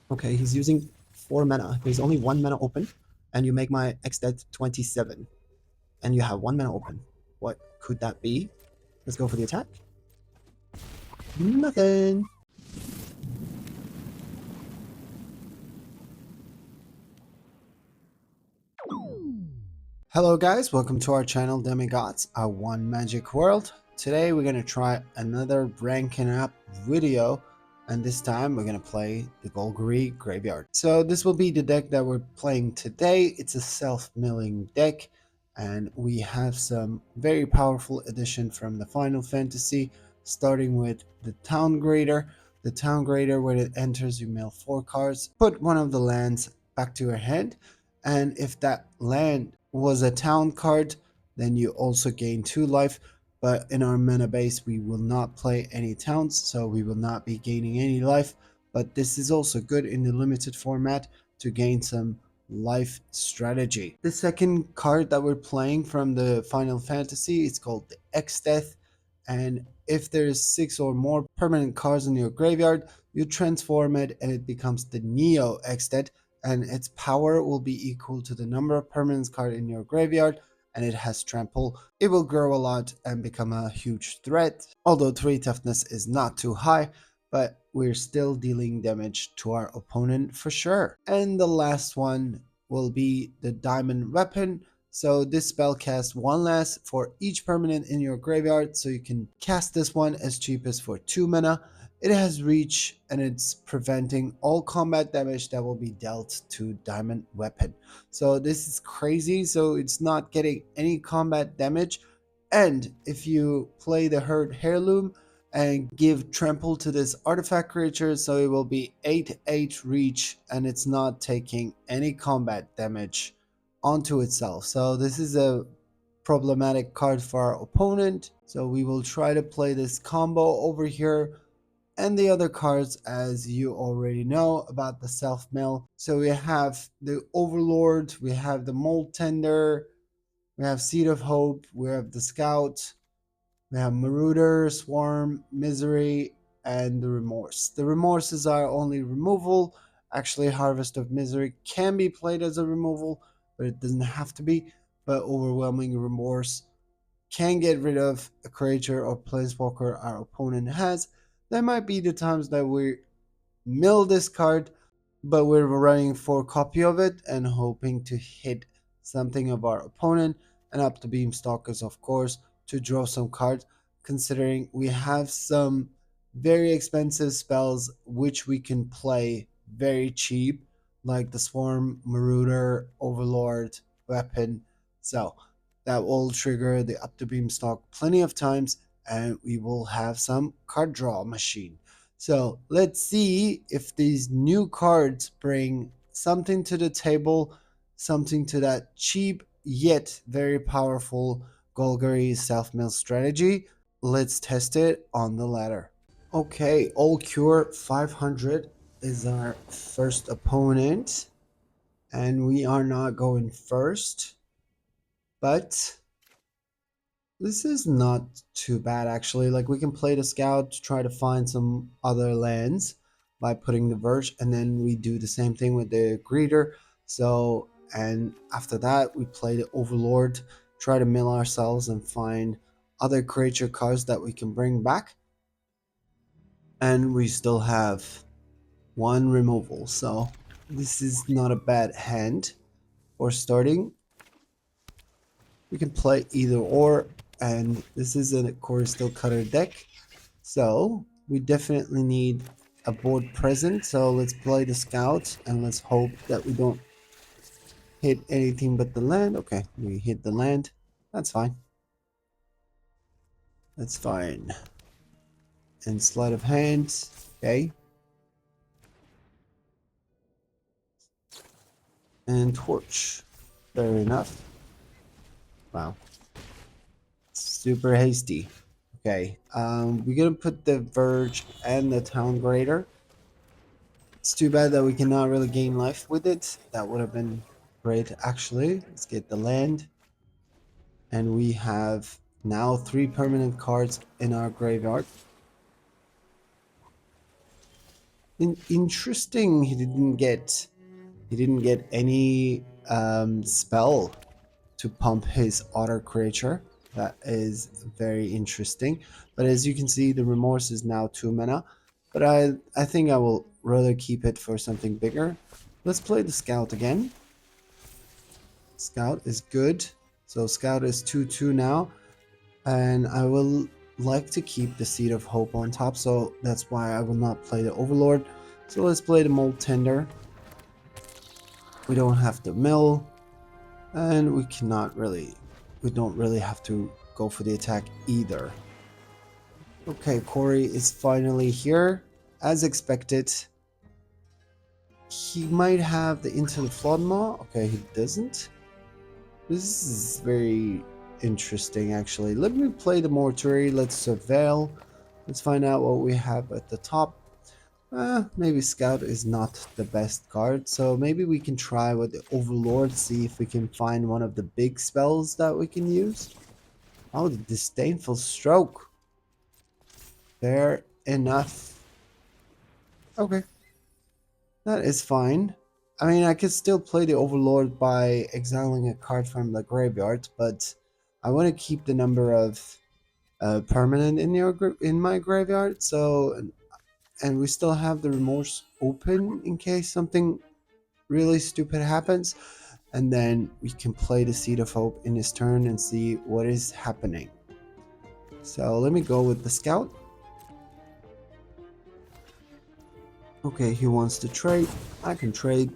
Okay, he's using 4 mana. There's only 1 mana open, and you make my Xdead 27. And you have 1 mana open. What could that be? Let's go for the attack. Nothing. Hello guys, welcome to our channel Demigods, our one magic world. Today we're going to try another ranking up video, and this time we're going to play the Golgari Graveyard. So this will be the deck that we're playing today. It's a self-milling deck, and we have some very powerful addition from the Final Fantasy, starting with the Town Grader. The Town Grader, when it enters, you mill 4 cards, put one of the lands back to your hand, and if that land was a town card, then you also gain 2 life. But in our mana base, we will not play any towns, so we will not be gaining any life. But this is also good in the limited format to gain some life strategy. The second card that we're playing from the Final Fantasy is called the X-Death, and if there's 6 or more permanent cards in your graveyard, you transform it and it becomes the Neo X-Death, and its power will be equal to the number of permanent cards in your graveyard, and it has Trample. It will grow a lot and become a huge threat, although 3 toughness is not too high, but we're still dealing damage to our opponent for sure. And the last one will be the Diamond Weapon. So this spell casts 1 less for each permanent in your graveyard, so you can cast this one as cheap as for 2 mana. It has reach, and it's preventing all combat damage that will be dealt to Diamond Weapon. So this is crazy, so it's not getting any combat damage. And if you play the Herd Heirloom and give Trample to this artifact creature, so it will be 8/8 reach, and it's not taking any combat damage onto itself. So this is a problematic card for our opponent. So we will try to play this combo over here, and the other cards, as you already know about the self mill. So we have the Overlord, we have the Mold Tender, we have Seed of Hope, we have the Scout, we have Marauder, Swarm, Misery, and the Remorse. The Remorses are only removal. Actually, Harvest of Misery can be played as a removal, but it doesn't have to be. But Overwhelming Remorse can get rid of a creature or planeswalker our opponent has. There might be the times that we mill this card, but we're running for a copy of it and hoping to hit something of our opponent, and up to Beamstalkers, of course, to draw some cards, considering we have some very expensive spells which we can play very cheap, like the Swarm, Marauder, Overlord, Weapon. So that will trigger the up to Beamstalk plenty of times, and we will have some card draw machine. So let's see if these new cards bring something to the table, something to that cheap yet very powerful Golgari self-mill strategy. Let's test it on the ladder. Okay, All Cure 500 is our first opponent, and we are not going first, but this is not too bad actually. Like, we can play the Scout to try to find some other lands by putting the Verge, and then we do the same thing with the Greeter. So, and after that we play the Overlord, try to mill ourselves and find other creature cards that we can bring back. And we still have 1 removal, so this is not a bad hand for starting. We can play either or, and this is a Core Steel Cutter deck, so we definitely need a board present. So let's play the Scout and let's hope that we don't hit anything but the land. Okay, we hit the land. That's fine. That's fine. And sleight of hand. Okay. And torch. Fair enough. Wow. Super hasty. Okay. We're gonna put the Verge and the Town Grader. It's too bad that we cannot really gain life with it. That would have been great, actually. Let's get the land. And we have now 3 permanent cards in our graveyard. Interesting. He didn't get any spell to pump his otter creature. That is very interesting. But as you can see, the remorse is now 2 mana. But I think I will rather keep it for something bigger. Let's play the scout again. Scout is good. So scout is 2/2 now. And I will like to keep the Seed of Hope on top. So that's why I will not play the Overlord. So let's play the Mold Tender. We don't have the mill. And we don't really have to go for the attack either. Okay, Corey is finally here. As expected, he might have the Into the Floodmaw. Okay, he doesn't. This is very interesting, actually. Let me play the Mortuary. Let's surveil. Let's find out what we have at the top. Maybe Scout is not the best card, so maybe we can try with the Overlord, see if we can find one of the big spells that we can use. Oh, the Disdainful Stroke. Fair enough. Okay, that is fine. I mean, I could still play the Overlord by exiling a card from the graveyard, but I want to keep the number of permanent in my graveyard, so and we still have the remorse open in case something really stupid happens, and then we can play the Seed of Hope in his turn and see what is happening. So let me go with the scout. Okay, he wants to trade. I can trade.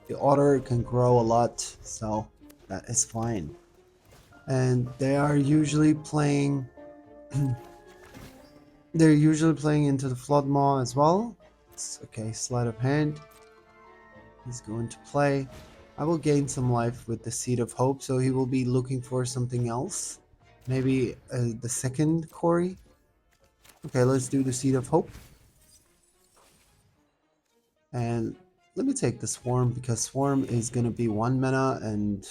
The otter can grow a lot, so that is fine. And they are usually playing they're usually playing into the Floodmaw as well. It's okay, sleight of hand. He's going to play. I will gain some life with the Seed of Hope, so he will be looking for something else. Maybe the second Corey. Okay, let's do the Seed of Hope. And let me take the Swarm, because Swarm is going to be 1 mana, and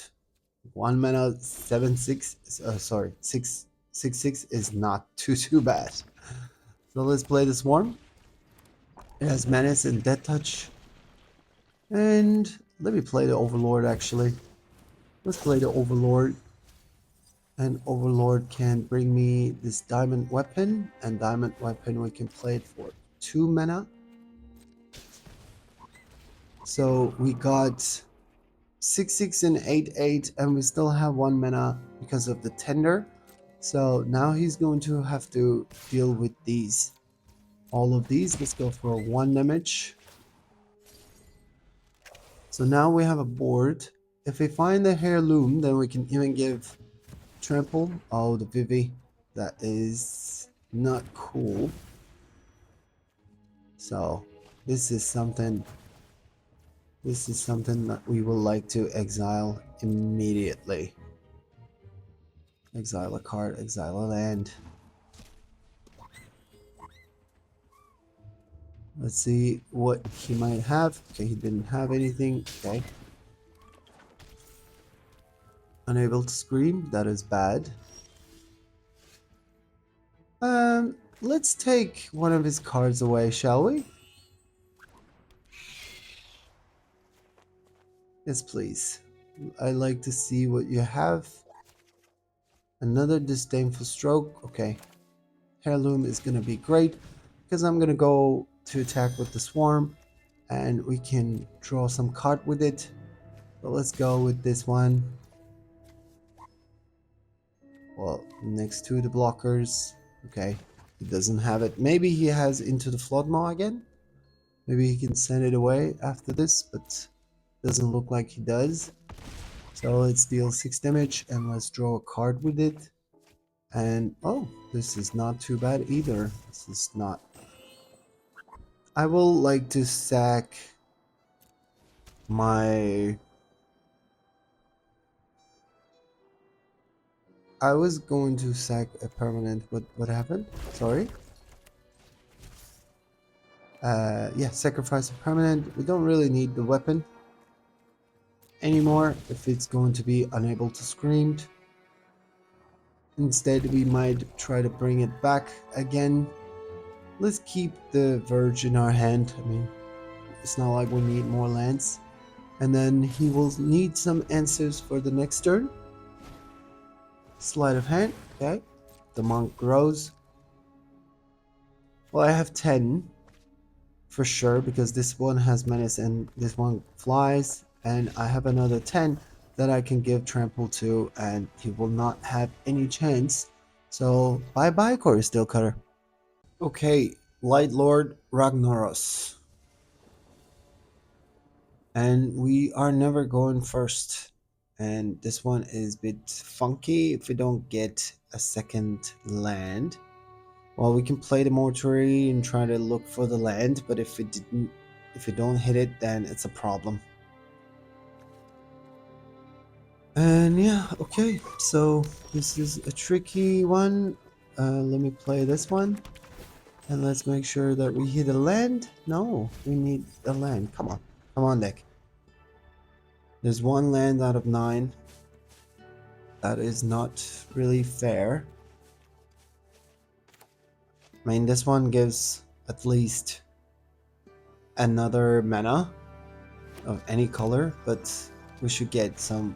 1 mana 7/6, sorry, 6/6 is not too bad. So let's play the Swarm. It has Menace and Death Touch. And let me play the Overlord, actually. Let's play the Overlord. And Overlord can bring me this Diamond Weapon. And Diamond Weapon, we can play it for 2 mana. So we got 6/6 and 8/8, and we still have 1 mana because of the Tender. So now he's going to have to deal with these. All of these. Let's go for 1 damage. So now we have a board. If we find the Heirloom, then we can even give Trample. Oh, the Vivi. That is not cool. So this is something that we will like to exile immediately. Exile a card, exile a land. Let's see what he might have. Okay, he didn't have anything. Okay. Unable to scream. That is bad. Let's take one of his cards away, shall we? Yes, please. I'd like to see what you have. Another Disdainful Stroke. Okay. Heirloom is going to be great because I'm going to go to attack with the Swarm and we can draw some card with it. But let's go with this one. Well, next to the blockers. Okay. He doesn't have it. Maybe he has Into the Floodmaw again. Maybe he can send it away after this, but doesn't look like he does. So let's deal 6 damage and let's draw a card with it. And oh, this is not too bad either. This is not. I will like to sack my. I was going to sack a permanent, but what happened? Sorry. Yeah, sacrifice a permanent. We don't really need the weapon anymore if it's going to be unable to scream. Instead, we might try to bring it back again. let's keep the Verge in our hand. I mean, it's not like we need more lands. And then he will need some answers for the next turn. Sleight of hand, okay. The monk grows. Well, I have 10 for sure because this one has menace and this one flies. And I have another 10 that I can give Trample to, and he will not have any chance. So bye bye, Core Steel Cutter. Okay, Light Lord Ragnaros. And we are never going first. And this one is a bit funky if we don't get a second land. Well, we can play the mortuary and try to look for the land, but if we don't hit it, then it's a problem. And yeah, okay, so this is a tricky one. Let me play this one. And let's make sure that we hit a land. No, we need a land. Come on. Come on, deck. There's one land out of 9. That is not really fair. I mean, this one gives at least another mana of any color, but we should get some.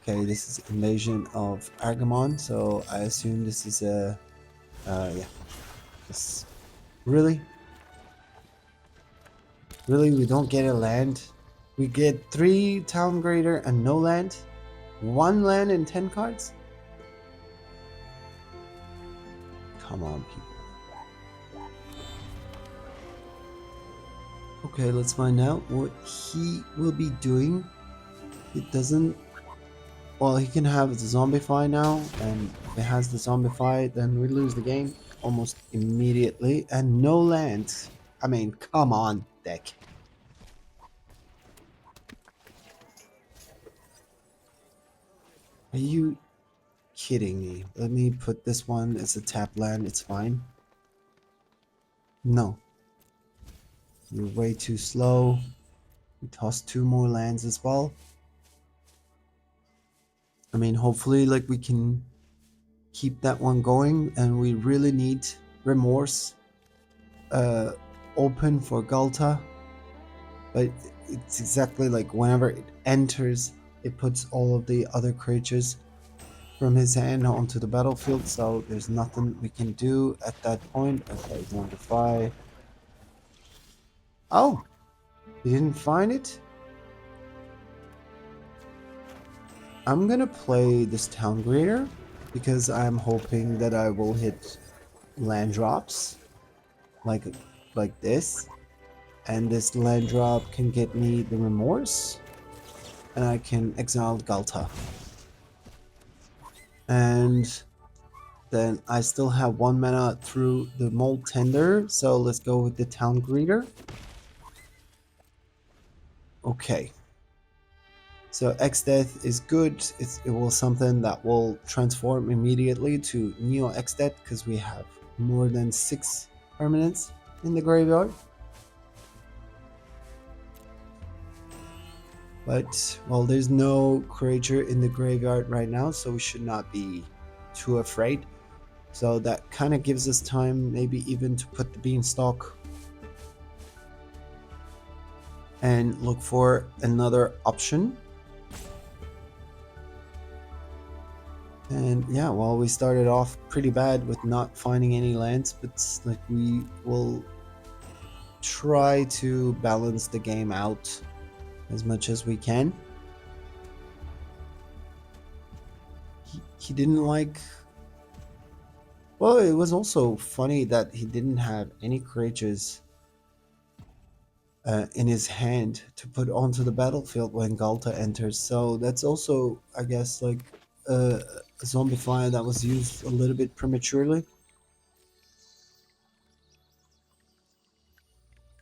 Okay, this is Invasion of Argamon, so I assume this is a yeah. This really we don't get a land. We get 3 Town Grader and no land. 1 land and 10 cards. Come on, people. Okay, let's find out what he will be doing. It doesn't. Well, he can have the Zombify now, and if it has the Zombify, then we lose the game almost immediately. And no land. I mean, come on, deck. Are you kidding me? Let me put this one as a tap land. It's fine. No. You're way too slow. We tossed 2 more lands as well. I mean, hopefully, like, we can keep that one going, and we really need Remorse open for Galta. But it's exactly like whenever it enters, it puts all of the other creatures from his hand onto the battlefield, so there's nothing we can do at that point. Okay, Zombify. Oh! You didn't find it? I'm gonna play this Town Grader because I'm hoping that I will hit land drops like this, and this land drop can get me the Remorse, and I can exile Galta. And then I still have 1 mana through the Mold Tender, so let's go with the Town Greeter. Okay. So X-Death is good. It will something that will transform immediately to Neo X-Death because we have more than 6 permanents in the graveyard. But, well, there's no creature in the graveyard right now, so we should not be too afraid. So that kind of gives us time, maybe even to put the Beanstalk and look for another option. And yeah, well, we started off pretty bad with not finding any lands, but like we will try to balance the game out as much as we can. He didn't like. Well, it was also funny that he didn't have any creatures in his hand to put onto the battlefield when Galta enters. So that's also, I guess, like a Zombify that was used a little bit prematurely.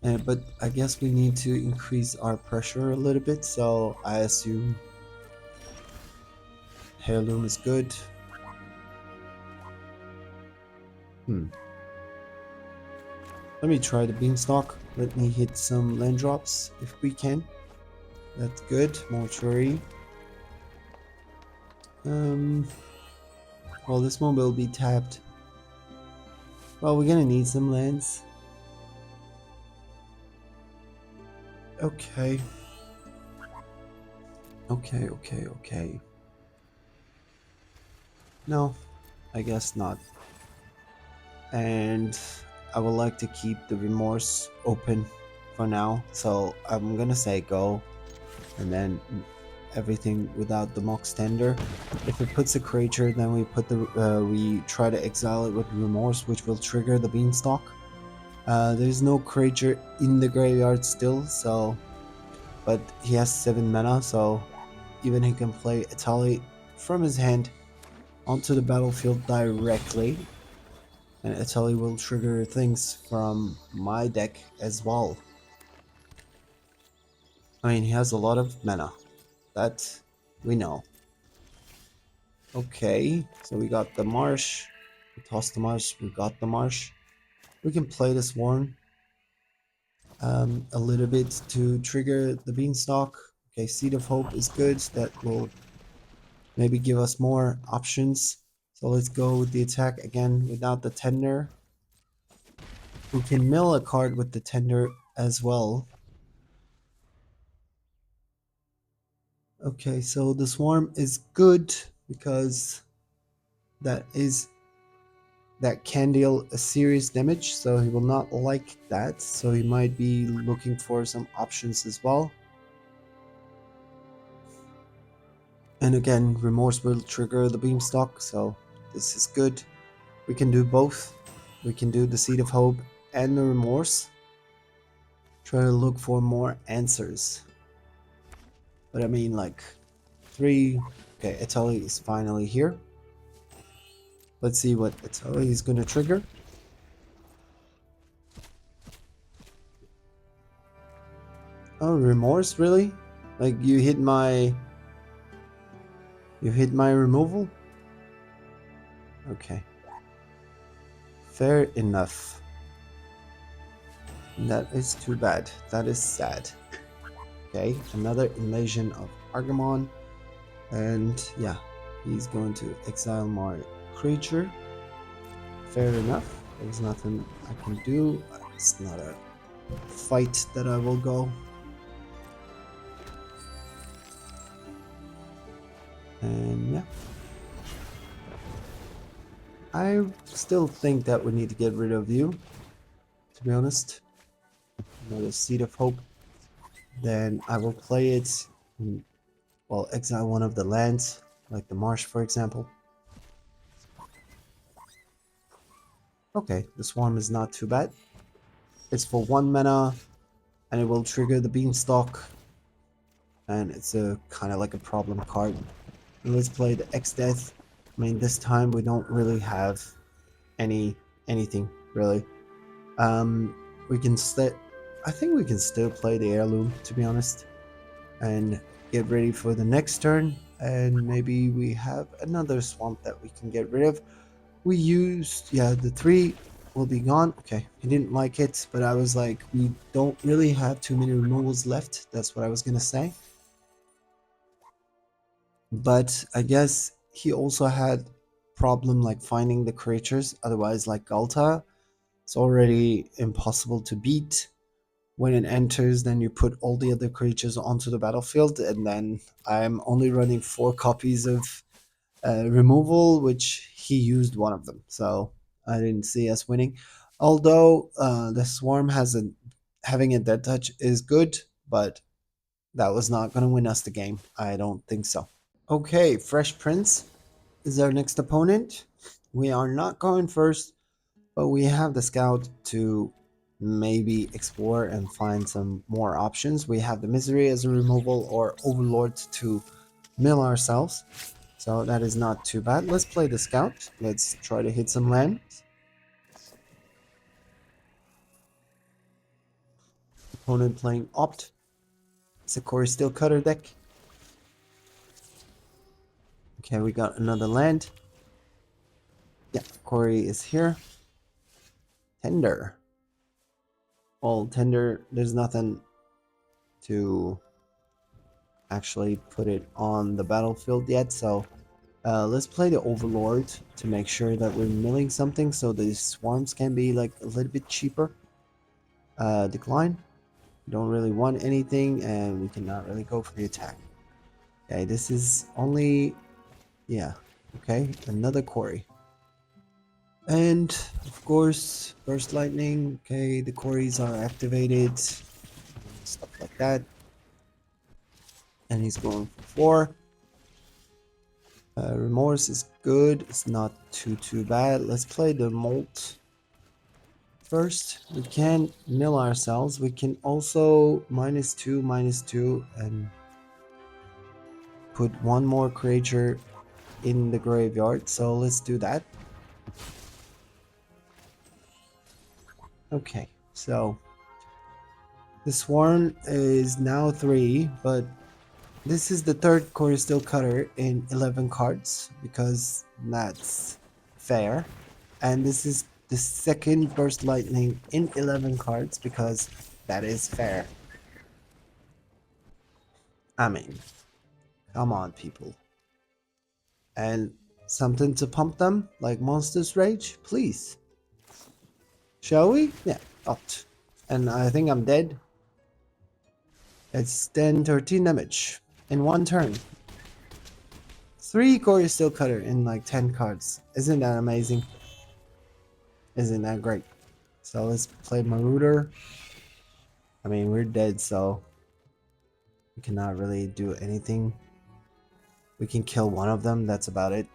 But I guess we need to increase our pressure a little bit, so I assume Heirloom is good. Let me try the Beanstalk. Let me hit some land drops if we can. That's good. Mortuary. Well, this one will be tapped. Well, we're gonna need some lands. Okay. Okay. No, I guess not. And I would like to keep the remorse open for now. So I'm gonna say go, and then everything without the Mox Tender. If it puts a creature, then we try to exile it with remorse, which will trigger the Beanstalk. There's no creature in the graveyard still, so but he has 7 mana, so even he can play Etali from his hand onto the battlefield directly, and Etali will trigger things from my deck as well. I mean, he has a lot of mana, that we know. Okay, so we got the marsh. We tossed the marsh, we got the marsh. We can play the swarm a little bit to trigger the beanstalk. Okay, Seed of Hope is good. That will maybe give us more options. So let's go with the attack again without the tender. We can mill a card with the tender as well. Okay, so the swarm is good because that can deal a serious damage, so he will not like that. So he might be looking for some options as well. And again, remorse will trigger the beanstalk, so this is good. We can do both. We can do the Seed of Hope and the remorse. Try to look for more answers. But I mean, like, 3. Okay, Italy is finally here. Let's see what Italy is going to trigger. Oh, remorse, really? Like, you hit my removal? Okay. Fair enough. That is too bad. That is sad. Okay, another invasion of Argamon. And yeah, he's going to exile my creature. Fair enough. There's nothing I can do. It's not a fight that I will go. And yeah. I still think that we need to get rid of you, to be honest. Another Seed of Hope. Then I will play it. Well, exile one of the lands, like the marsh, for example. Okay, the swarm is not too bad. It's for 1 mana, and it will trigger the beanstalk. And it's a kind of like a problem card. And let's play the X-Death. I mean, this time we don't really have anything really. We can I think we can still play the heirloom, to be honest, and get ready for the next turn. And maybe we have another swamp that we can get rid of. We used, yeah, the 3 will be gone. Okay, he didn't like it, but I was like, we don't really have too many removals left. That's what I was gonna say. But I guess he also had problem like finding the creatures. Otherwise, like Galta, it's already impossible to beat. When it enters, then you put all the other creatures onto the battlefield, and then I'm only running 4 copies of removal, which he used one of them, so I didn't see us winning. Although the swarm having a dead touch is good, but that was not going to win us the game. I don't think so. Okay, Fresh Prince is our next opponent. We are not going first, but we have the scout to maybe explore and find some more options. We have the Misery as a removal or Overlord to mill ourselves. So that is not too bad. Let's play the scout. Let's try to hit some lands. Opponent playing Opt. It's a Corey Steel Cutter deck. Okay, we got another land. Yeah, Corey is here. Tender. Well, Tender, there's nothing to actually put it on the battlefield yet, so Let's play the Overlord to make sure that we're milling something so the swarms can be like a little bit cheaper. Decline. Don't really want anything, and we cannot really go for the attack. Okay, this is only... yeah. Okay, another quarry. And, of course, Burst Lightning. Okay, the quarries are activated. Stuff like that. And he's going for 4. Remorse is good. It's not too bad. Let's play the Molt. First, we can mill ourselves. We can also -2, and put one more creature in the graveyard. So let's do that. Okay, so the swarm is now 3, but this is the third Core Steel Cutter in 11 cards because that's fair. And this is the second Burst Lightning in 11 cards because that is fair. I mean, come on, people. And something to pump them, like Monster's Rage, please. Shall we? Yeah. Oh. And I think I'm dead. It's 10, 13 damage in one turn. 3 Core Steel Cutter in like 10 cards. Isn't that amazing? Isn't that great? So let's play Marauder. I mean, we're dead, so we cannot really do anything. We can kill one of them, that's about it.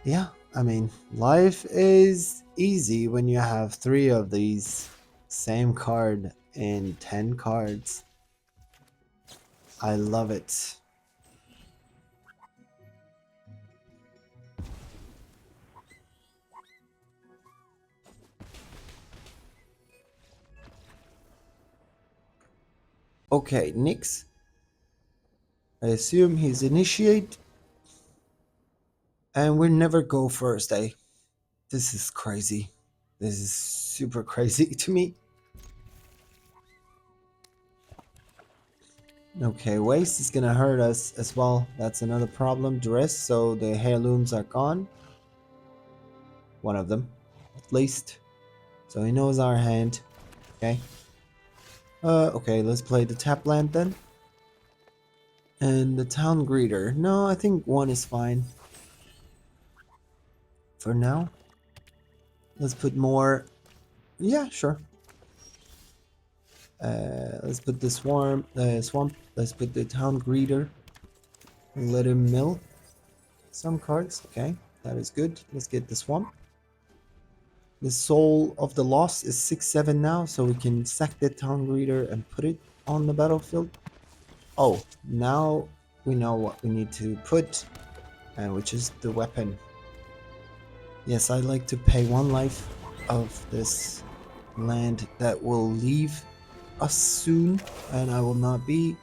Yeah, I mean, life is easy when you have 3 of these same card in 10 cards. I love it. Okay, Nyx. I assume he's initiate. And we never go first, eh? This is crazy. This is super crazy to me. Okay, waste is gonna hurt us as well. That's another problem. Duress, so the heirlooms are gone. One of them, at least. So he knows our hand. Okay. Okay, let's play the tap land then. And the town greeter. No, I think 1 is fine. For now. Let's put more. Yeah, sure. Let's put the swamp. Let's put the town greeter. Let him mill some cards. Okay, that is good. Let's get the swamp. The soul of the lost is 6/7 now, so we can sack the town greeter and put it on the battlefield. Oh, now we know what we need to put, and which is the weapon. Yes, I'd like to pay 1 life of this land that will leave us soon, and I will not be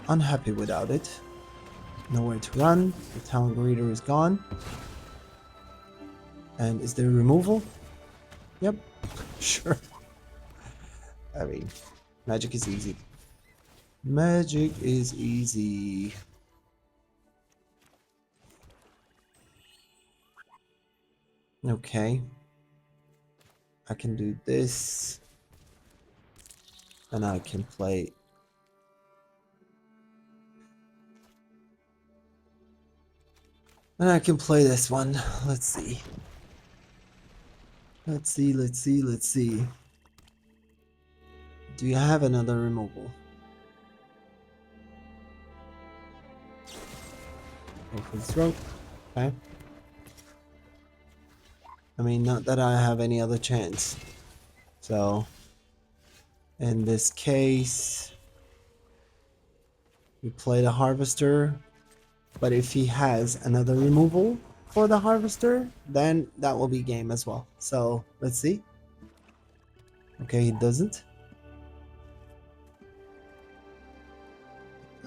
unhappy without it. Nowhere to run. The town greeter is gone. And is there removal? Yep, sure. I mean, magic is easy. Magic is easy. Okay. I can do this. And I can play. And I can play this one. Let's see. Let's see. Do you have another removal? Go for the throat. Okay. I mean, not that I have any other chance. So, in this case, we play the Harvester. But if he has another removal for the Harvester, then that will be game as well. So, let's see. Okay, he doesn't.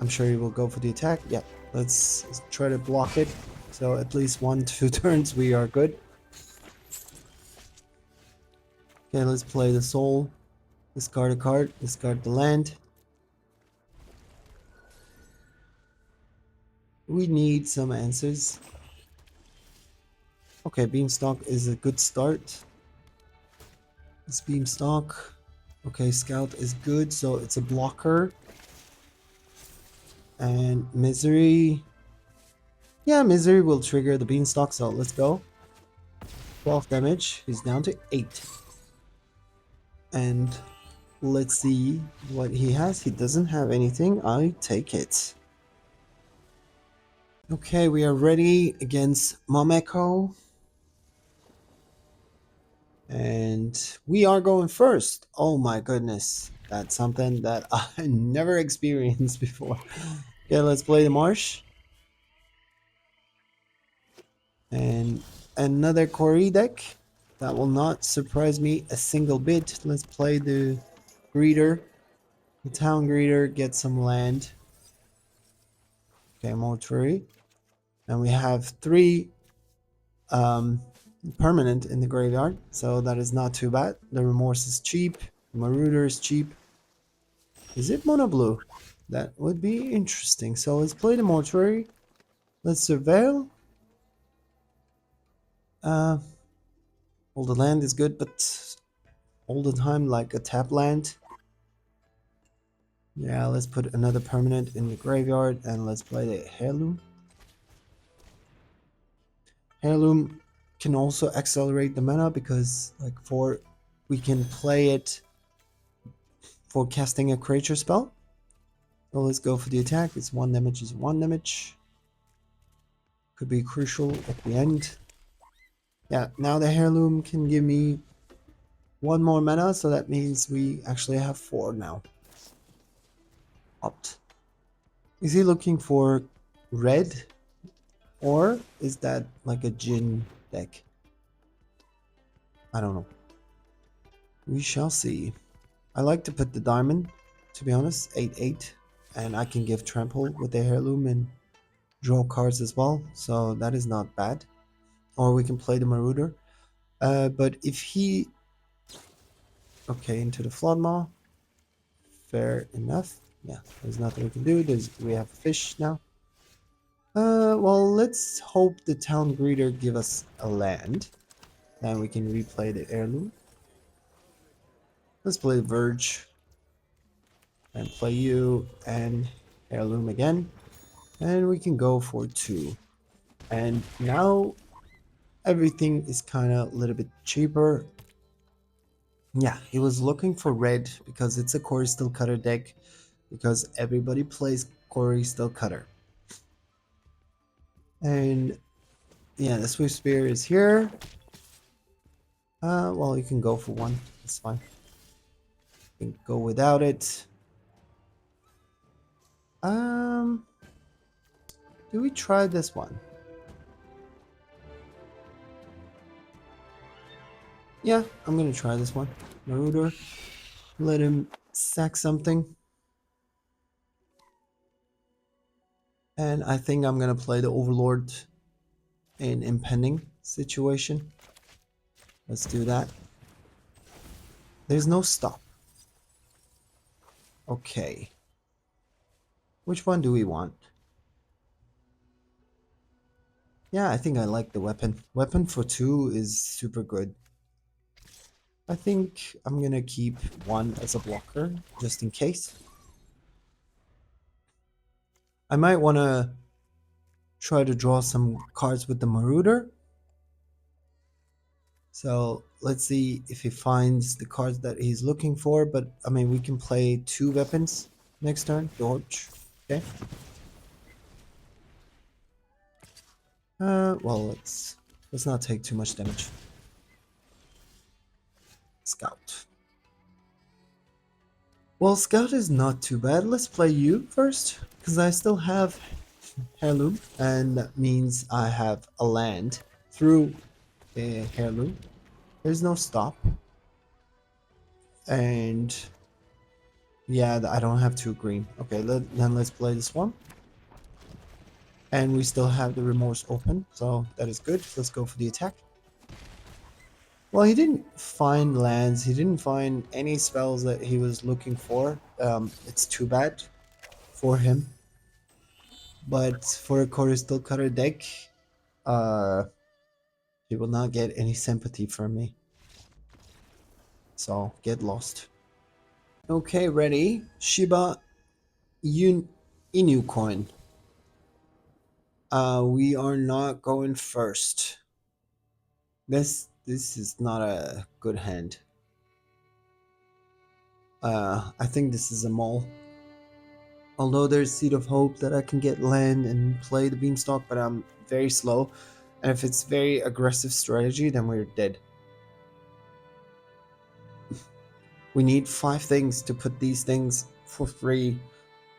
I'm sure he will go for the attack. Yeah, let's try to block it. So at least 1-2 turns we are good. Okay, let's play the soul. Discard a card. Discard the land. We need some answers. Okay, Beanstalk is a good start. It's Beanstalk. Okay, Scout is good, so it's a blocker. And Misery. Yeah, Misery will trigger the Beanstalk, so let's go. 12 damage. He's down to 8. And let's see what he has. He doesn't have anything. I take it. Okay, we are ready against Momeko. And we are going first. Oh my goodness. That's something that I never experienced before. Okay, let's play the Marsh. And another Corey deck. That will not surprise me a single bit. Let's play the Greeter. The Town Greeter, get some land. Okay, Mortuary. And we have 3 permanent in the graveyard, so that is not too bad. The Remorse is cheap. Marauder is cheap. Is it mono blue? That would be interesting. So let's play the Mortuary. Let's surveil. All the land is good, but all the time like a tap land. Yeah, let's put another permanent in the graveyard and let's play the Heirloom. Heirloom can also accelerate the mana because we can play it for casting a creature spell. So let's go for the attack. It's 1 damage is 1 damage. Could be crucial at the end. Yeah, now the Heirloom can give me 1 more mana, so that means we actually have 4 now. Opt. Is he looking for red? Or is that like a Jin deck? I don't know. We shall see. I like to put the diamond, to be honest, 8/8. And I can give Trample with the Heirloom and draw cards as well. So that is not bad. Or we can play the Marauder. But if he... Okay, into the Floodmaw. Fair enough. Yeah, there's nothing we can do. We have fish now. Well, let's hope the Town Greeter give us a land. Then we can replay the Heirloom. Let's play Verge. And play you and Heirloom again. And we can go for 2. And now everything is kind of a little bit cheaper. Yeah, he was looking for red because it's a Core Steel Cutter deck. Because everybody plays Core Steel Cutter. And yeah, the Swift Spear is here. Well, you can go for 1. It's fine. You can go without it. Do we try this one? Yeah, I'm gonna try this one. Marauder. Let him sack something. And I think I'm gonna play the Overlord in impending situation. Let's do that. There's no stop. Okay. Which one do we want? Yeah, I think I like the weapon. Weapon for 2 is super good. I think I'm gonna keep 1 as a blocker, just in case. I might want to try to draw some cards with the Marauder. So let's see if he finds the cards that he's looking for. But I mean, we can play 2 weapons next turn. George. Okay. Well, let's not take too much damage. Scout. Well, Scout is not too bad. Let's play you first, because I still have Heirloom, and that means I have a land through a Heirloom. There's no stop. And yeah, I don't have 2 green. Okay, then let's play this one. And we still have the Remorse open, so that is good. Let's go for the attack. Well, he didn't find lands. He didn't find any spells that he was looking for. It's too bad for him. But for a Crystal Cutter deck, uh, he will not get any sympathy from me. So get lost. Okay, ready? Shiba Inu coin. We are not going first. This is not a good hand. I think this is a mole. Although there's Seed of Hope that I can get land and play the Beanstalk, but I'm very slow. And if it's very aggressive strategy, then we're dead. We need 5 things to put these things for free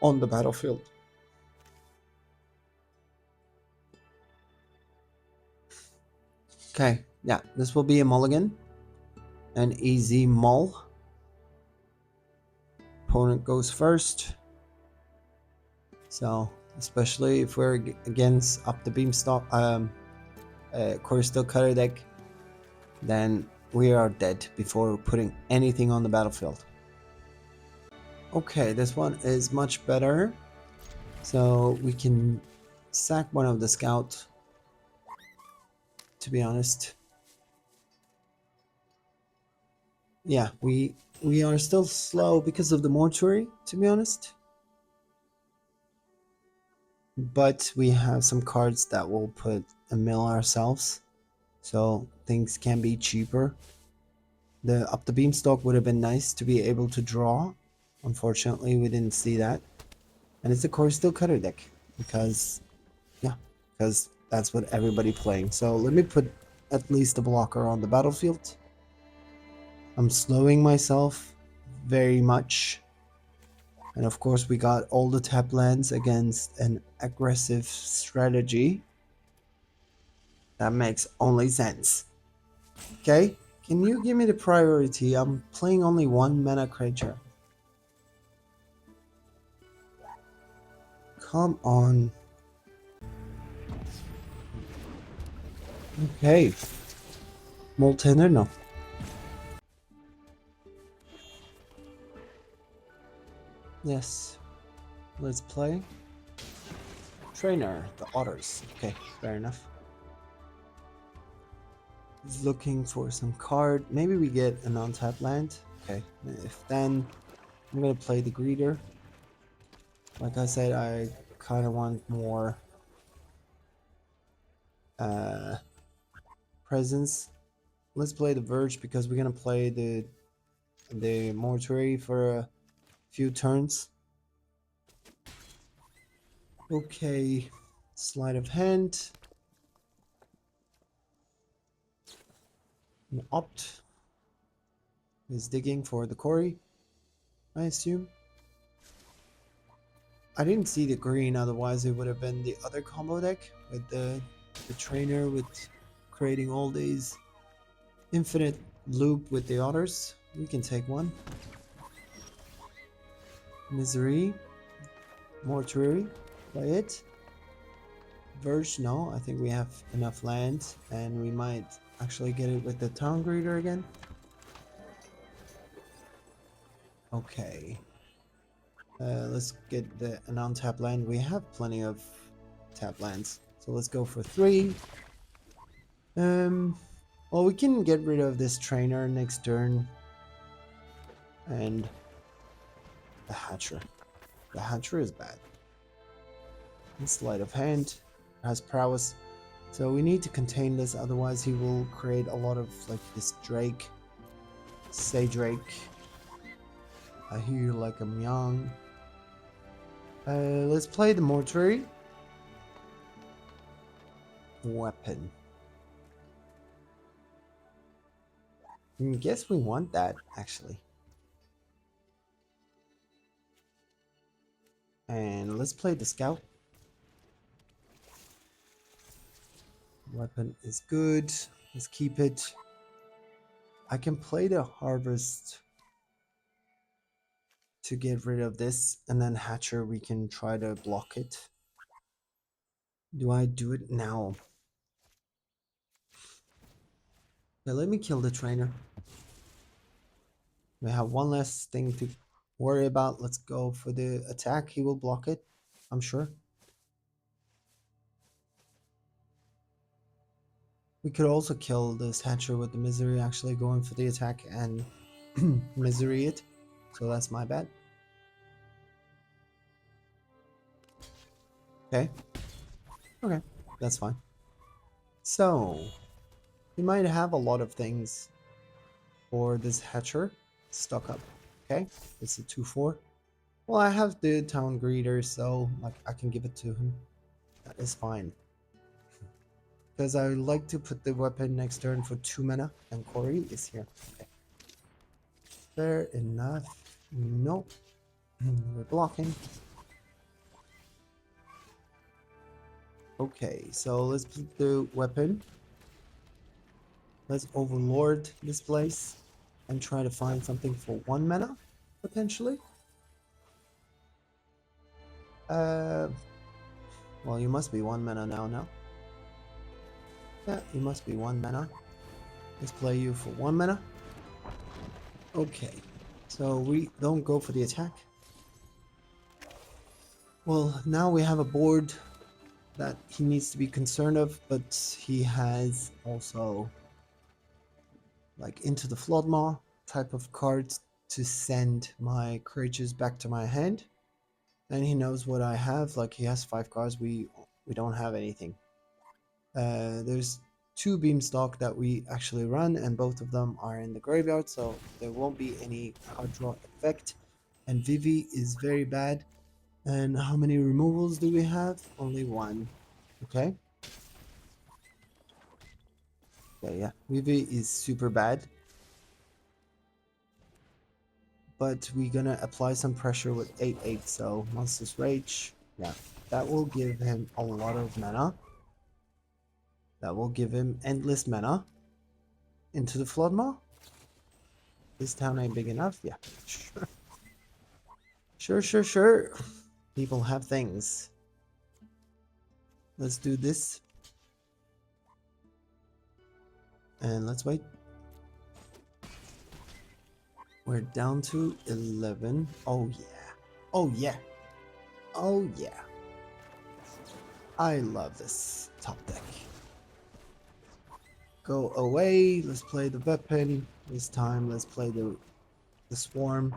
on the battlefield. Okay, yeah, this will be a mulligan. An easy mull. Opponent goes first. So, especially if we're against up the Beanstalk, Crystal Cutter deck, then we are dead before putting anything on the battlefield. Okay, this one is much better. So we can sack one of the scouts, to be honest. Yeah, we are still slow because of the mortuary, to be honest. But we have some cards that will put a mill ourselves. So things can be cheaper. The up the beanstalk would have been nice to be able to draw. Unfortunately, we didn't see that. And it's a core steel cutter deck because, yeah, because that's what everybody playing. So let me put at least a blocker on the battlefield. I'm slowing myself very much. And of course, we got all the tap lands against an aggressive strategy. That makes only sense. Okay, can you give me the priority? I'm playing only 1 mana creature. Come on. Okay. Molten no. Yes. Let's play. Trainer, the otters. Okay, fair enough. He's looking for some card. Maybe we get an untapped land. Okay, if then I'm gonna play the greeter. Like I said, I kind of want more presence. Let's play the Verge because we're gonna play the mortuary for a few turns. Okay, sleight of hand. An opt is digging for the quarry, I assume. I didn't see the green, otherwise it would have been the other combo deck with the trainer with creating all these infinite loop with the otters. We can take one. Misery. Mortuary. Play it. Verge, no. I think we have enough land and we might actually get it with the town greeter again. Okay. Let's get an untapped land. We have plenty of tap lands. So let's go for 3. Well, we can get rid of this trainer next turn. And the Hatcher. The Hatcher is bad. And sleight of hand has prowess. So we need to contain this, otherwise he will create a lot of like this Drake. Say Drake. I hear you like I'm young. Let's play the mortuary. Weapon. I guess we want that, actually. And let's play the scout. Weapon is good. Let's keep it. I can play the harvest to get rid of this, and then Hatcher we can try to block it. Do I do it now? Okay, let me kill the trainer. We have one less thing to worry about. Let's go for the attack. He will block it, I'm sure. We could also kill this Hatcher with the Misery, actually going for the attack and Misery it. So that's my bad. Okay. Okay, that's fine. So, we might have a lot of things for this Hatcher stock up. Okay, it's a 2/4. Well, I have the Town Greeter, so like I can give it to him. That is fine. Because I like to put the weapon next turn for 2 mana, and Corey is here. Okay. Fair enough. Nope. We're blocking. Okay, so let's put the weapon. Let's overlord this place and try to find something for 1 mana, potentially. Well, you must be 1 mana now, no? Yeah, you must be 1 mana. Let's play you for 1 mana. Okay, so we don't go for the attack. Well, now we have a board that he needs to be concerned of, but he has also like Into the Floodmaw type of cards to send my creatures back to my hand. And he knows what I have, like he has 5 cards, we don't have anything. There's 2 Beamstalk that we actually run, and both of them are in the graveyard, so there won't be any card draw effect. And Vivi is very bad. And how many removals do we have? Only 1. Okay. Yeah. Vivi is super bad. But we're gonna apply some pressure with 8/8, so Monster's Rage. Yeah. That will give him a lot of mana. That will give him endless mana. Into the Floodmaw? This town ain't big enough? Yeah. Sure. People have things. Let's do this. And let's wait. We're down to 11. Oh yeah. Oh yeah. Oh yeah. I love this top deck. Go away. Let's play the weapon. This time let's play the swarm.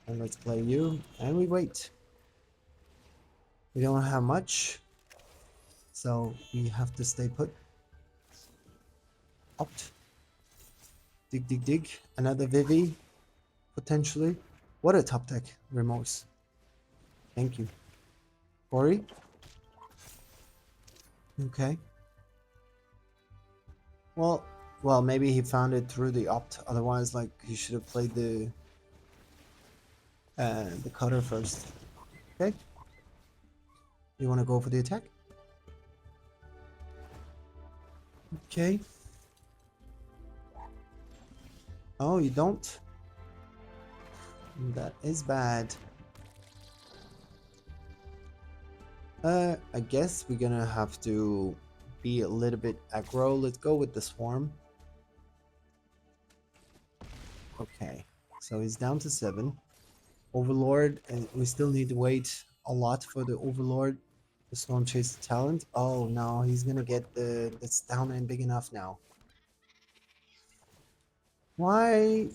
And let's play you. And we wait. We don't have much. So we have to stay put. Opt. Dig. Another Vivi. Potentially. What a top deck. Remorse. Thank you. Corey? Okay. Well, maybe he found it through the opt. Otherwise, like, he should have played the cutter first. Okay. You want to go for the attack? Okay. Oh, you don't? That is bad. I guess we're gonna have to be a little bit aggro. Let's go with the swarm. Okay, so he's down to 7. Overlord, and we still need to wait a lot for the Overlord. The Storm Chaser talent. Oh no, he's gonna get that's down and big enough now. Why?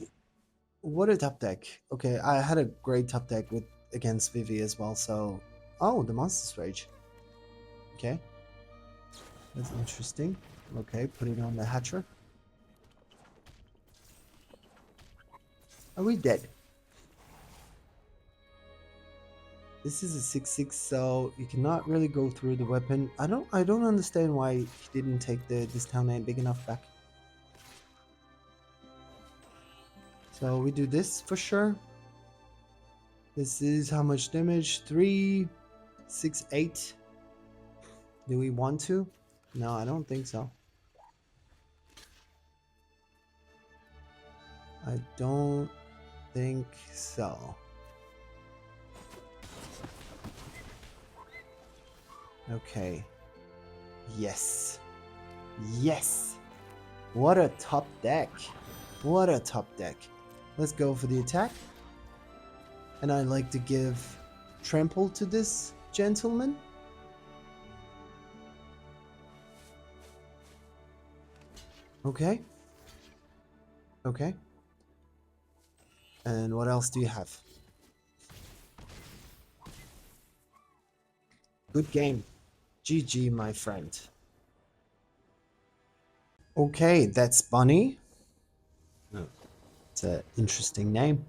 What a top deck. Okay, I had a great top deck with against Vivi as well, so oh, the Monster's Rage. Okay. That's interesting. Okay, put it on the Hatcher. Are we dead? This is a 6/6, so you cannot really go through the weapon. I don't understand why he didn't take this town ain't big enough back. So we do this for sure. This is how much damage? 3, 6, 8. Do we want to? No, I don't think so. I don't think so. Okay. Yes. Yes. What a top deck. What a top deck. Let's go for the attack. And I like to give Trample to this gentleman. Okay. Okay. And what else do you have? Good game. GG, my friend. Okay, that's Bunny. Oh, it's an interesting name.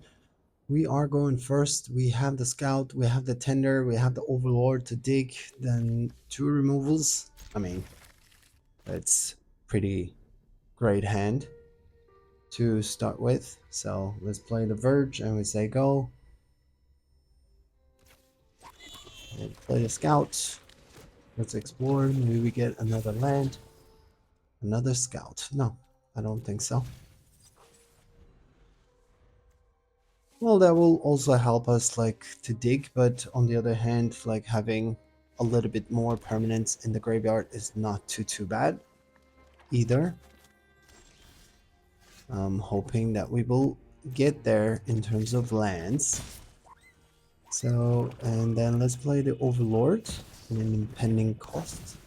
We are going first. We have the scout, we have the tender, we have the overlord to dig, then 2 removals. I mean, it's pretty great hand to start with. So let's play the verge and we say go. And play the scout. Let's explore. Maybe we get another land. Another scout. No, I don't think so. Well, that will also help us like to dig, but on the other hand, like having a little bit more permanence in the graveyard is not too bad either. I'm hoping that we will get there in terms of lands. So, and then let's play the Overlord in an impending cost.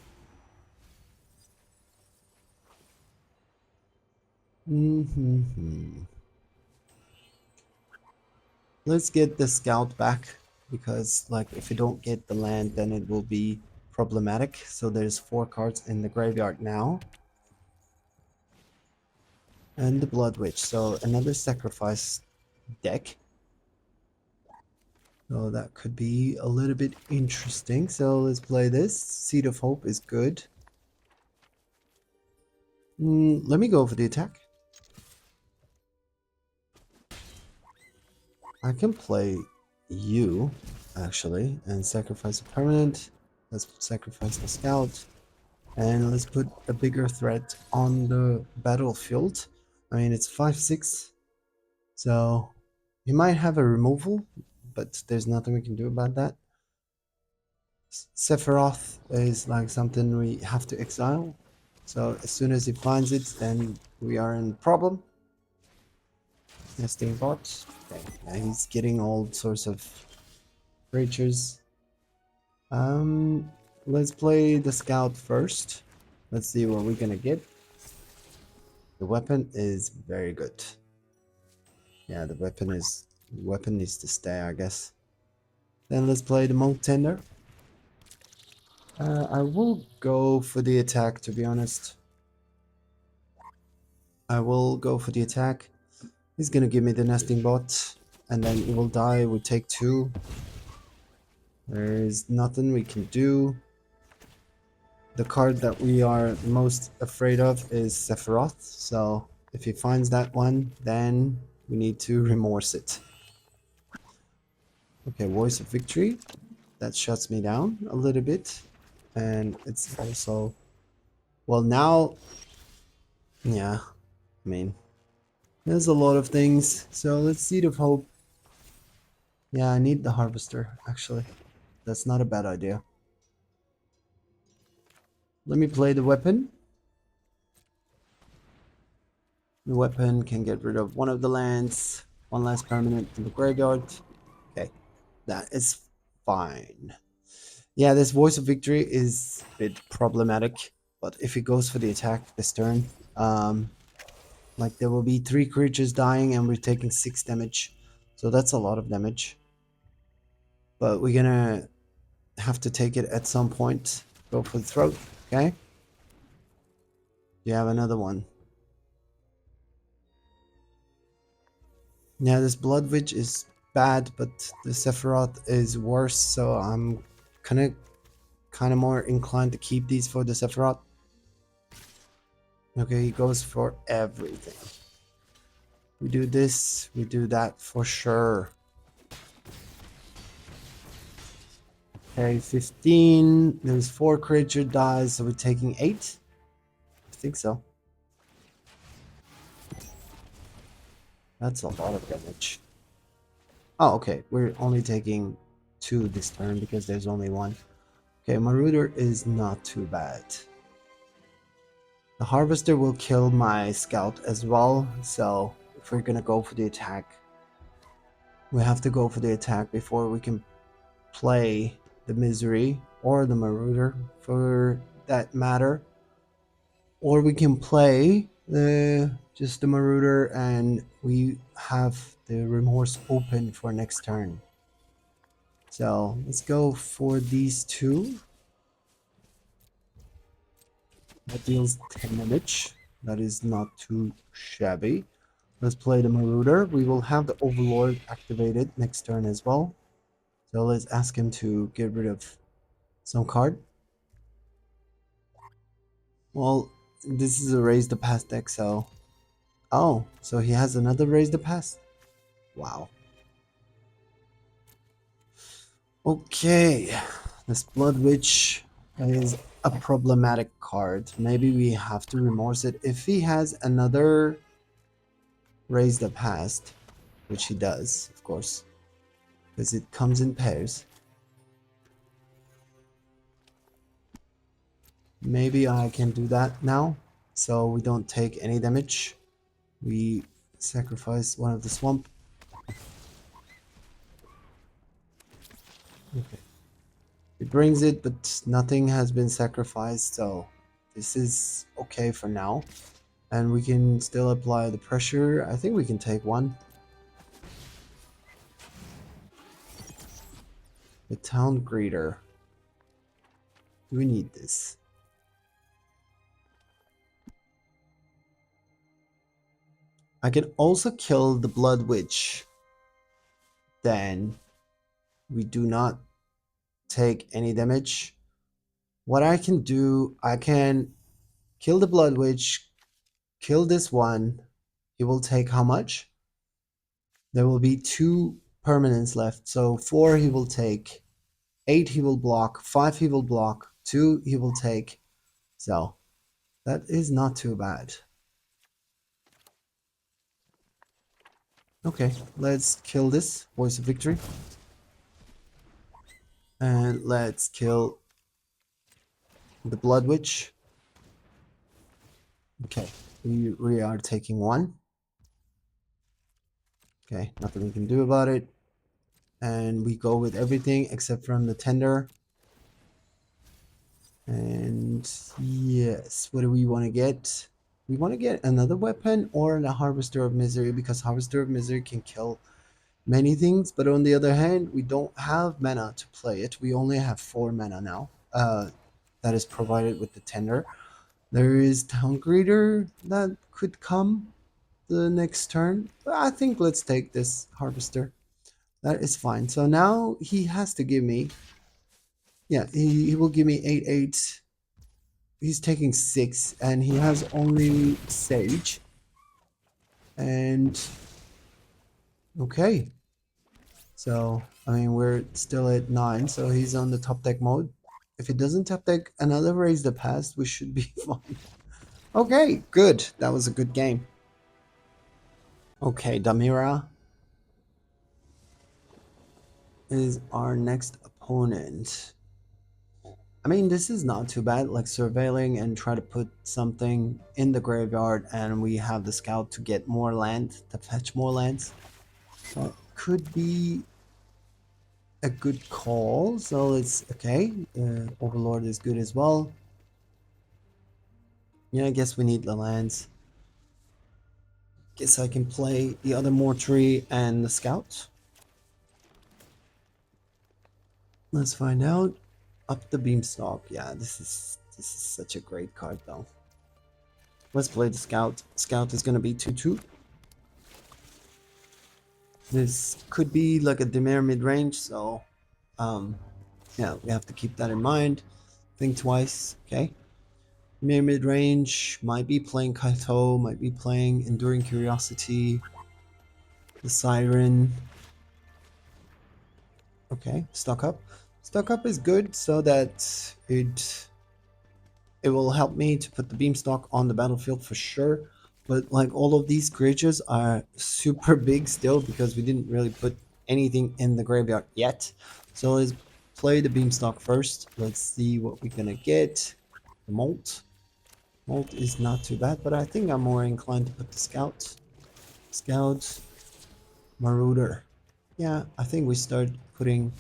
Let's get the scout back, because like if we don't get the land, then it will be problematic. So there's 4 cards in the graveyard now. And the Blood Witch, so another sacrifice deck. So that could be a little bit interesting. So let's play this. Seed of Hope is good. Let me go for the attack. I can play you, actually, and sacrifice a permanent. Let's sacrifice the scout. And let's put a bigger threat on the battlefield. I mean, it's 5/6. So he might have a removal, but there's nothing we can do about that. Sephiroth is like something we have to exile. So as soon as he finds it, then we are in problem. Nesting bot. Okay, yeah, he's getting all sorts of creatures. Let's play the scout first. Let's see what we're gonna get. The weapon is very good. Yeah, the weapon needs to stay, I guess. Then let's play the Monk Tender. I will go for the attack, to be honest. I will go for the attack. He's gonna give me the nesting bot, and then it will die. We take 2. There's nothing we can do. The card that we are most afraid of is Sephiroth, so if he finds that one, then we need to remorse it. Okay, Voice of Victory. That shuts me down a little bit. And it's also... Well, now... Yeah, I mean... There's a lot of things. So let's Seed of Hope. Yeah, I need the Harvester, actually. That's not a bad idea. Let me play the weapon. The weapon can get rid of one of the lands. One last permanent in the graveyard. Okay, that is fine. Yeah, this Voice of Victory is a bit problematic. But if he goes for the attack this turn, like there will be 3 creatures dying and we're taking 6 damage. So that's a lot of damage. But we're gonna have to take it at some point. Go for the throat, okay? You have another one. Yeah, this Blood Witch is bad, but the Sephiroth is worse, so I'm kind of more inclined to keep these for the Sephiroth. Okay, he goes for everything. We do this, we do that for sure. Okay, 15. There's 4 creature dies, so we're taking 8. I think so. That's a lot of damage. Oh, okay. We're only taking 2 this turn because there's only 1. Okay, Marauder is not too bad. The Harvester will kill my Scout as well, so if we're gonna go for the attack, we have to go for the attack before we can play the Misery or the Marauder for that matter. Or we can play Just the Marauder, and we have the Remorse open for next turn. So let's go for these two. That deals 10 damage. That is not too shabby. Let's play the Marauder. We will have the Overlord activated next turn as well. So let's ask him to get rid of some card. Well, this is a Raise the Past deck, so... Oh, so he has another Raise the Past? Wow. Okay, this Blood Witch is a problematic card. Maybe we have to remorse it. If he has another Raise the Past, which he does, of course, because it comes in pairs. Maybe I can do that now, so we don't take any damage. We sacrifice one of the swamp. Okay. It brings it, but nothing has been sacrificed, so this is okay for now. And we can still apply the pressure. I think we can take one. The Town Greeter. Do we need this? I can also kill the Blood Witch. Then we do not take any damage. What I can do, I can kill the Blood Witch, kill this one. He will take how much? There will be 2 permanents left. So 4 he will take, 8 he will block, 5 he will block, 2 he will take. So that is not too bad. Okay, let's kill this Voice of Victory. And let's kill the Blood Witch. Okay, we are taking 1. Okay, nothing we can do about it. And we go with everything except from the Tender. And yes, what do we want to get? We want to get another weapon or the Harvester of Misery, because Harvester of Misery can kill many things, but on the other hand, we don't have mana to play it. We only have 4 mana now. That is provided with the Tender. There is Town Greeter that could come the next turn. But I think let's take this Harvester. That is fine. So now he has to give me... Yeah, he will give me 8/8. He's taking 6, and he has only Sage. And... Okay. So, I mean, we're still at 9, so he's on the top deck mode. If he doesn't top deck another Raise the Past, we should be fine. Okay, good. That was a good game. Okay, Dimir is our next opponent. I mean, this is not too bad, like surveilling and try to put something in the graveyard, and we have the scout to get more land, to fetch more lands. That could be a good call. So it's okay. Overlord is good as well. Yeah, I guess we need the lands. Guess I can play the other mortuary and the scout. Let's find out. Up the beamstalk. Yeah, this is such a great card though. Let's play the scout. Scout is gonna be 2/2. This could be like a Dimir mid-range, so yeah, we have to keep that in mind. Think twice, okay? Dimir mid-range, might be playing Kaito, might be playing Enduring Curiosity, the Siren. Okay, stock up. Stock up is good so that it will help me to put the beamstalk on the battlefield for sure. But like all of these creatures are super big still because we didn't really put anything in the graveyard yet. So let's play the beamstalk first. Let's see what we're gonna get. The Molt. Molt is not too bad, but I think I'm more inclined to put the Scout. Scout. Marauder. Yeah, I think we start putting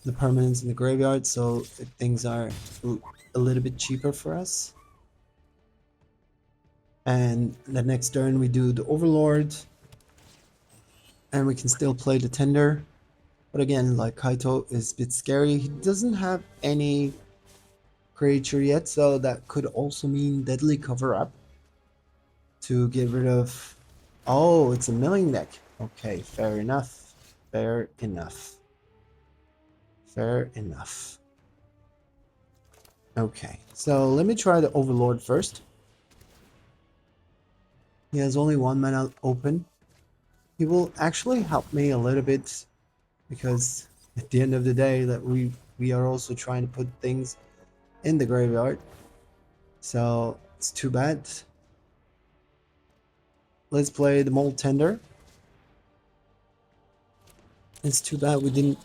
the permanents in the graveyard so things are a little bit cheaper for us. And the next turn we do the Overlord, and we can still play the Tender. But again, like Kaito is a bit scary. He doesn't have any creature yet, so that could also mean Deadly Cover Up to get rid of... Oh, it's a milling deck. Okay, fair enough. Fair enough. Fair enough. Okay, so let me try the Overlord first. He has only one mana open. He will actually help me a little bit because at the end of the day that we are also trying to put things in the graveyard. So it's too bad. Let's play the Mold Tender. It's too bad we didn't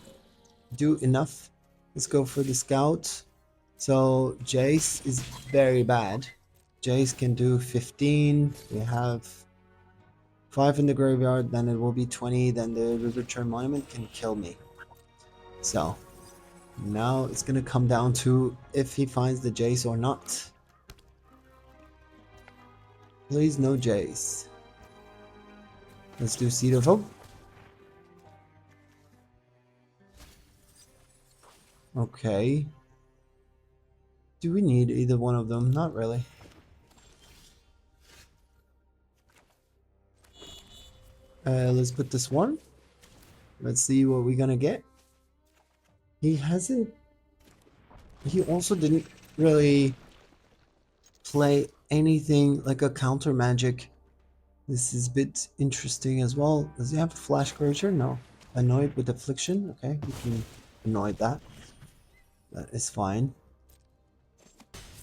do enough. Let's go for the Scout. So Jace is very bad. Jace can do 15. We have 5 in the graveyard, then it will be 20, then the Return Monument can kill me. So now it's gonna come down to if he finds the Jace or not. Please no Jace. Let's do Seed of Hope. Okay. Do we need either one of them? Not really. Let's put this one. Let's see what we're gonna get. He also didn't really play anything like a counter magic. This is a bit interesting as well. Does he have a flash creature? No. Annoyed with Affliction? Okay, we can annoy that. That is fine.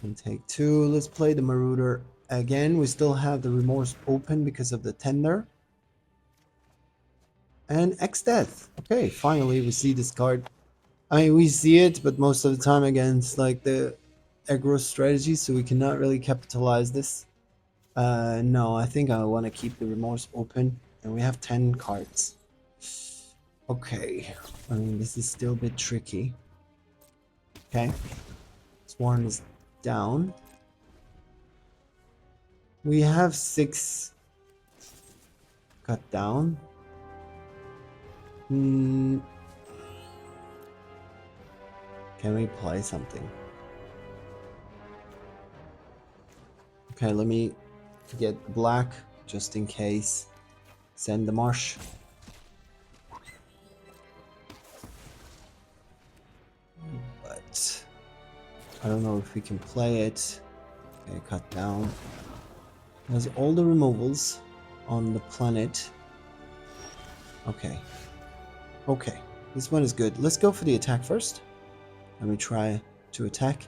And take 2. Let's play the Marauder again. We still have the Remorse open because of the Tender. And X-Death. Okay, finally we see this card. I mean, we see it, but most of the time against like the aggro strategy, so we cannot really capitalize this. No, I think I want to keep the Remorse open, and we have 10 cards. Okay, I mean, this is still a bit tricky. Okay, Swarm is down. We have 6 cut down. Can we play something? Okay, let me get black just in case. Send the marsh. But I don't know if we can play it. Okay, cut down. There's all the removals on the planet. Okay. Okay, this one is good. Let's go for the attack first. Let me try to attack.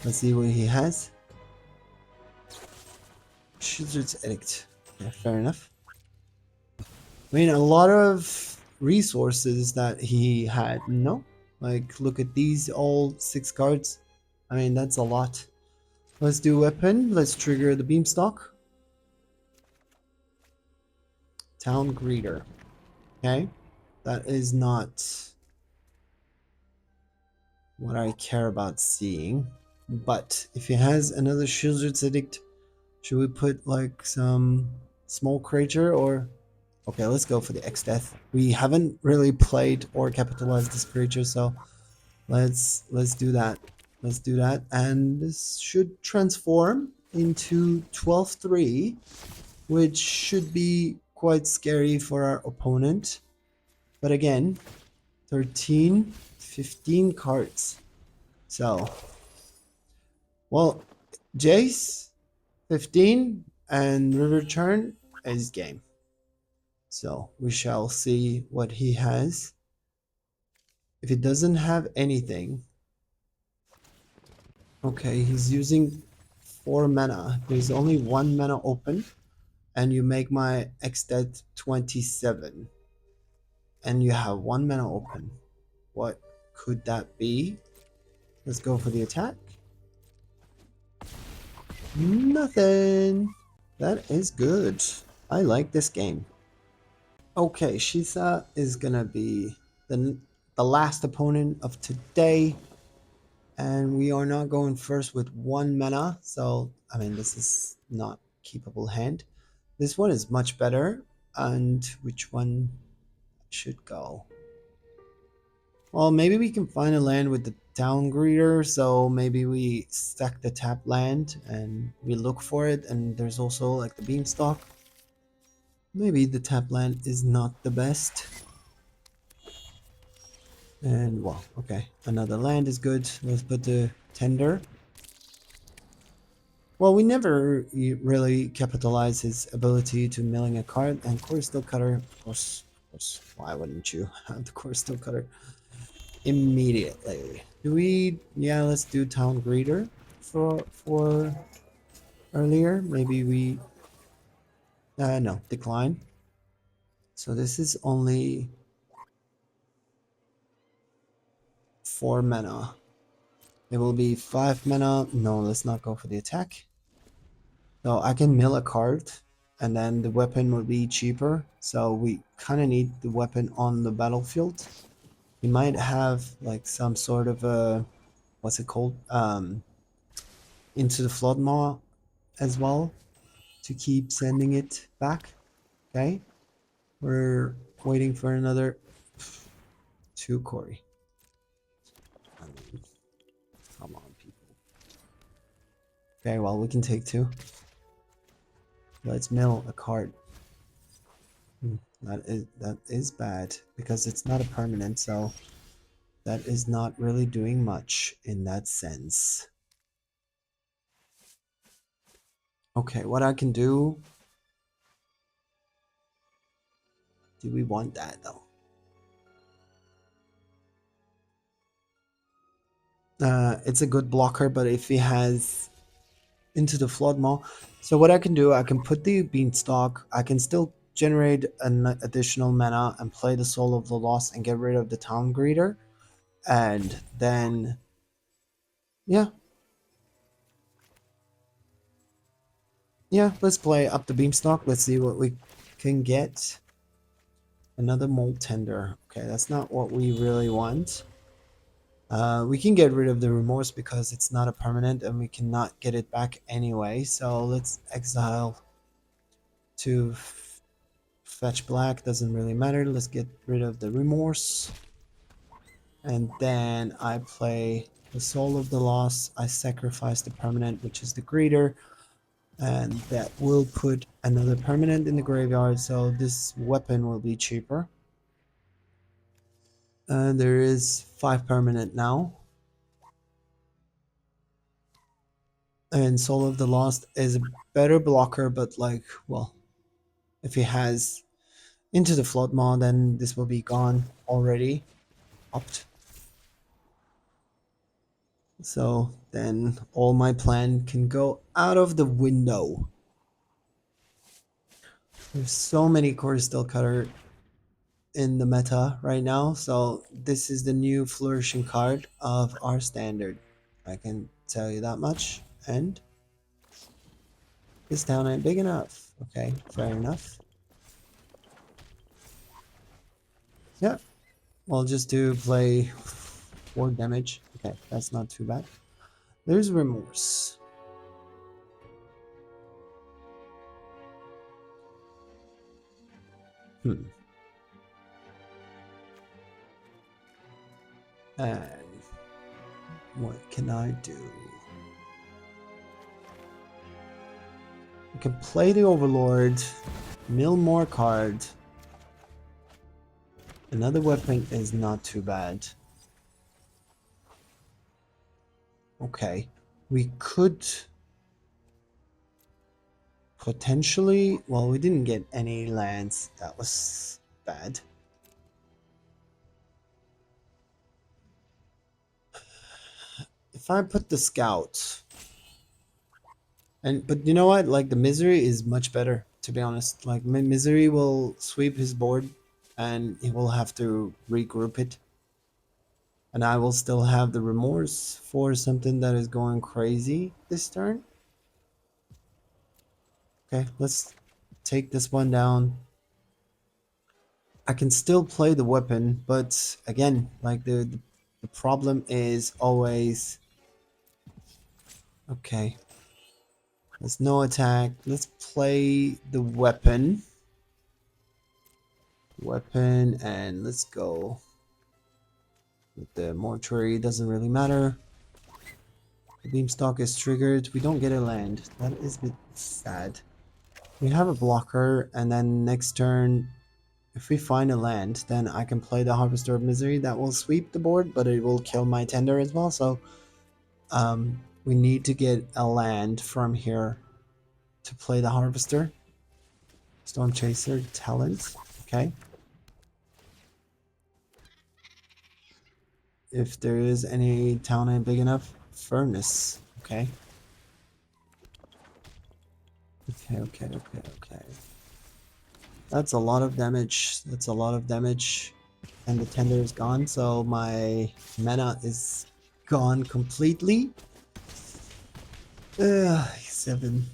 Let's see what he has. Shizard's Edict. Yeah, fair enough. I mean, a lot of resources that he had, no? Like, look at these, all 6 cards. I mean, that's a lot. Let's do weapon. Let's trigger the Beamstalk. Town Greeter. Okay. That is not what I care about seeing. But if he has another Shieldred's Edict, should we put like some small creature or... Okay, let's go for the X-Death. We haven't really played or capitalized this creature, so let's do that. Let's do that. And this should transform into 12-3, which should be quite scary for our opponent. But again, 13, 15 cards. So, well, Jace, 15, and River Turn is game. So, we shall see what he has. If he doesn't have anything... Okay, he's using 4 mana. There's only 1 mana open. And you make my X-Death 27. And you have 1 mana open. What could that be? Let's go for the attack. Nothing. That is good. I like this game. Okay, Shisa is gonna be the last opponent of today. And we are not going first with 1 mana. So, I mean, this is not keepable hand. This one is much better. And which one should go? Well, maybe we can find a land with the town greeter, so maybe we stack the tap land and we look for it, and there's also like the beanstalk. Maybe the tap land is not the best. And well, okay, another land is good. Let's put the tender. Well, we never really capitalize his ability to milling a card, and Core Steel Cutter, of course, why wouldn't you have the Core Steel Cutter immediately? Do we, yeah, let's do Town Greeter for earlier. Maybe we, no, decline. So this is only 4 mana. It will be 5 mana. No, let's not go for the attack. So I can mill a card and then the weapon will be cheaper. So we kind of need the weapon on the battlefield. He might have like some sort of a, what's it called? Into the Flood Maw as well to keep sending it back. Okay. We're waiting for another 2 Corey. I mean, come on, people. Okay, well, we can take 2. Let's mill a card. That is bad because it's not a permanent, so that is not really doing much in that sense. Okay, what I can do. Do we want that though? It's a good blocker, but if he has into the Flood Maw, so what I can do, I can put the Beanstalk. I can still generate an additional mana and play the Soul of the Lost and get rid of the Town Greeter, and then yeah, let's play up the Beanstalk. Let's see what we can get. Another Mold Tender. Okay, that's not what we really want. We can get rid of the Remorse because it's not a permanent and we cannot get it back anyway. So let's exile to fetch black. Doesn't really matter. Let's get rid of the Remorse. And then I play the Soul of the Lost. I sacrifice the permanent, which is the Greeter. And that will put another permanent in the graveyard. So this weapon will be cheaper. There is 5 permanent now. And Soul of the Lost is a better blocker, but like, well, if he has into the Flood Maw, then this will be gone already. Opt. So then all my plan can go out of the window. There's so many Core Steel Cutter in the meta right now, so this is the new flourishing card of our standard. I can tell you that much. And this town ain't big enough. Okay, fair enough. Yeah, we'll just do play 4 damage. Okay, that's not too bad. There's Remorse. And what can I do? I can play the Overlord, mill more cards. Another weapon is not too bad. Okay, we could potentially, well, we didn't get any lands. That was bad. If I put the Scout, but you know what? Like the Misery is much better, to be honest. Like Misery will sweep his board, and he will have to regroup it. And I will still have the Remorse for something that is going crazy this turn. Okay, let's take this one down. I can still play the weapon, but again, like the problem is always okay. There's no attack. Let's play the weapon. And let's go with the mortuary. Doesn't really matter. The beamstalk is triggered. We don't get a land. That is a bit sad. We have a blocker, and then next turn, if we find a land, then I can play the Harvester of Misery. That will sweep the board, but it will kill my tender as well. So we need to get a land from here to play the Harvester. Storm Chaser, Talent. Okay. If there is any town ain't big enough, Furnace. Okay. Okay. That's a lot of damage. That's a lot of damage. And the tender is gone, so my mana is gone completely. 7.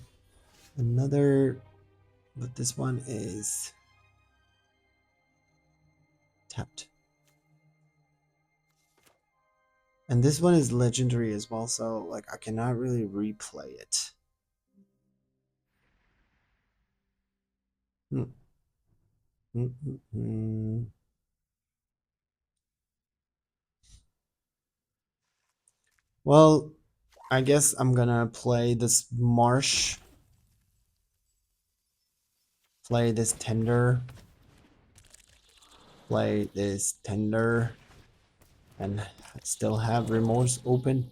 Another, but this one is tapped. And this one is legendary as well, so like I cannot really replay it. Well, I guess I'm gonna play this marsh. Play this tender. Play this tender. And still have remorse open.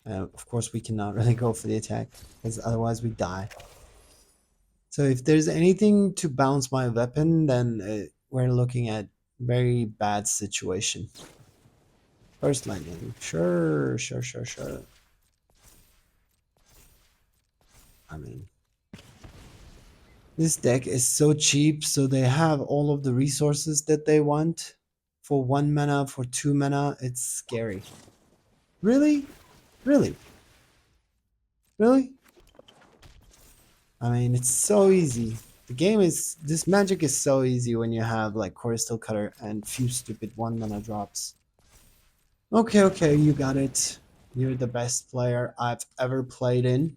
Of course, we cannot really go for the attack, because otherwise we die. So if there's anything to bounce my weapon, then we're looking at very bad situation. First lightning. Sure. I mean, this deck is so cheap, so they have all of the resources that they want. For 1 mana, for 2 mana, it's scary. Really? Really? Really? I mean, it's so easy. The game is, this magic is so easy when you have like Crystal Cutter and few stupid 1 mana drops. Okay, you got it. You're the best player I've ever played in,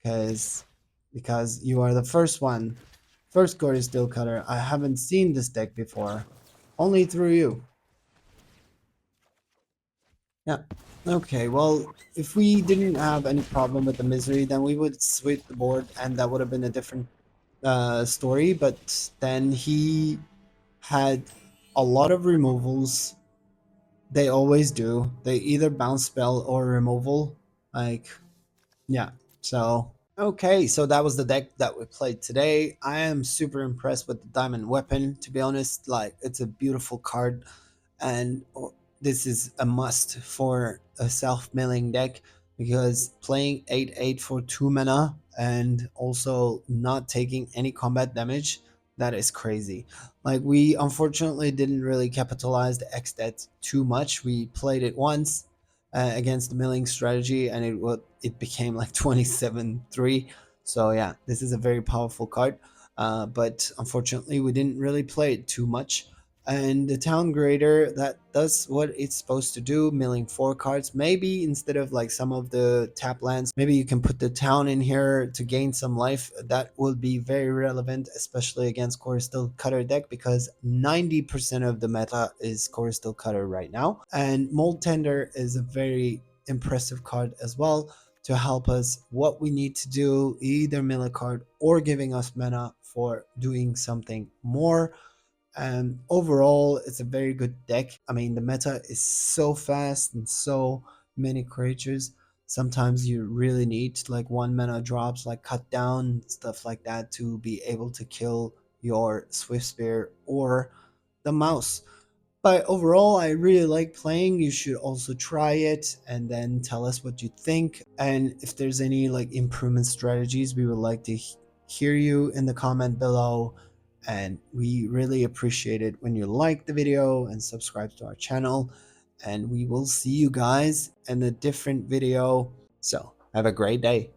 because you are the first one. First Crystal Cutter. I haven't seen this deck before. Only through you. Yeah. Okay, well, if we didn't have any problem with the misery, then we would sweep the board and that would have been a different story, but then he had a lot of removals. They always do. They either bounce spell or removal. Like, yeah. So, okay, so that was the deck that we played today. I am super impressed with the diamond weapon, to be honest. Like, it's a beautiful card, and this is a must for a self-milling deck, because playing 8/8 for 2 mana and also not taking any combat damage, that is crazy. Like, we unfortunately didn't really capitalize the X stat too much. We played it once against the milling strategy, and it became like 27-3. So yeah, this is a very powerful card, but unfortunately we didn't really play it too much. And the town grader, that does what it's supposed to do, milling 4 cards. Maybe instead of like some of the tap lands, maybe you can put the town in here to gain some life. That will be very relevant, especially against Crystal Cutter deck, because 90% of the meta is Crystal Cutter right now. And Mold Tender is a very impressive card as well, to help us what we need to do, either mill a card or giving us mana for doing something more. And overall, it's a very good deck. I mean, the meta is so fast and so many creatures. Sometimes you really need like 1 mana drops, like cut down, stuff like that, to be able to kill your Swift Spear or the mouse. But overall, I really like playing. You should also try it and then tell us what you think. And if there's any like improvement strategies, we would like to hear you in the comment below. And we really appreciate it when you like the video and subscribe to our channel. And we will see you guys in a different video. So have a great day.